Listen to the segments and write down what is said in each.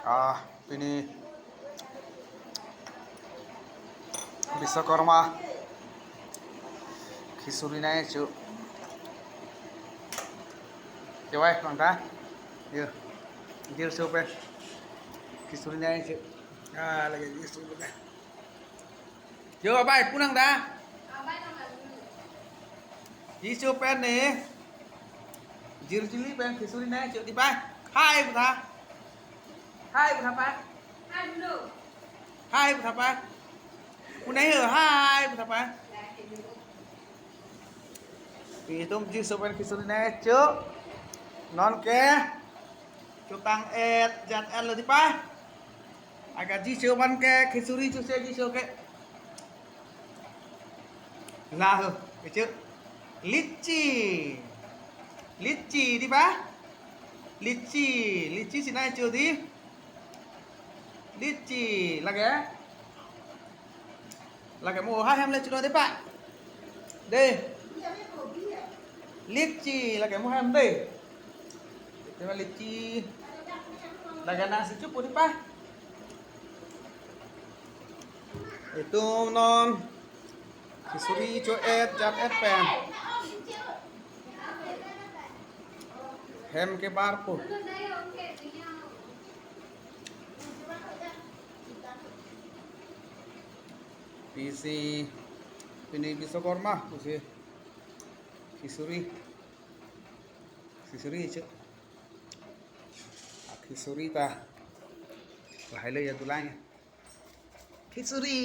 Ini Biswakarma khichuri này chứ chịu ai còn ta chưa chưa sụp đây khichuri này chứ lagi khichuri đây chưa bay punang ta khichuri pen nih jir cili pen khichuri này chứ đi bay hai butha hai butha bay hai butha bay punai hai butha bay itu jir sopan khichuri này chứ non ke cutang jat le di pa agak ji sopan ke khichuri chu se ji so ke lah ke chứ litchi di pa litchi sini aja di litchi lagi mau hai em lên chỗ đó đấy pak đây litchi lagi mau em đây terima litchi lagi nasi cukup di pak itu non khichuri cho jat pen hem ke bar po ini Biswakarma usi khichuri chứ khichuri ta lại lấy tu lai khichuri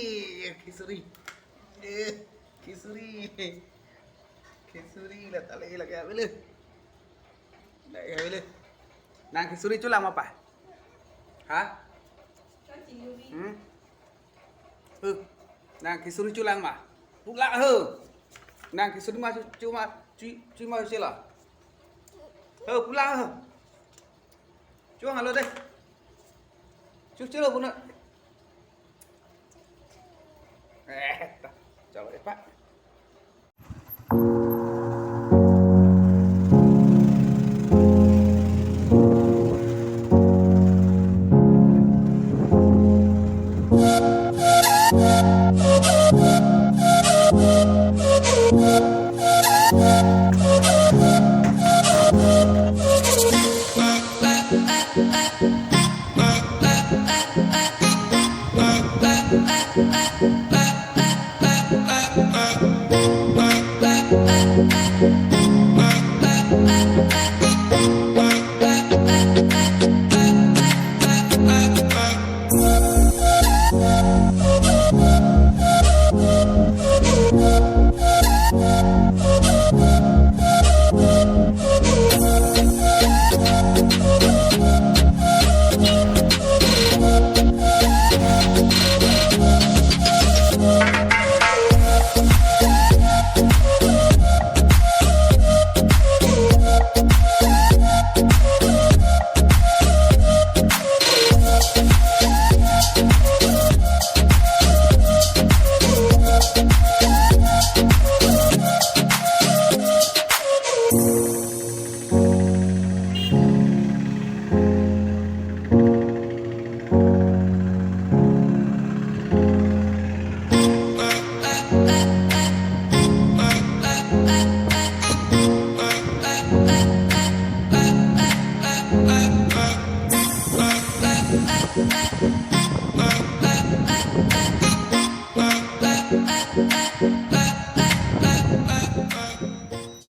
là ta lấy là cái với lên nàng khichuri chú làm apa hả nàng khichuri chú làm mà pula hơ nàng khichuri mà chú mà chưa là pula hơ chú hàng lên đây chú chưa được nữa chào các bạn.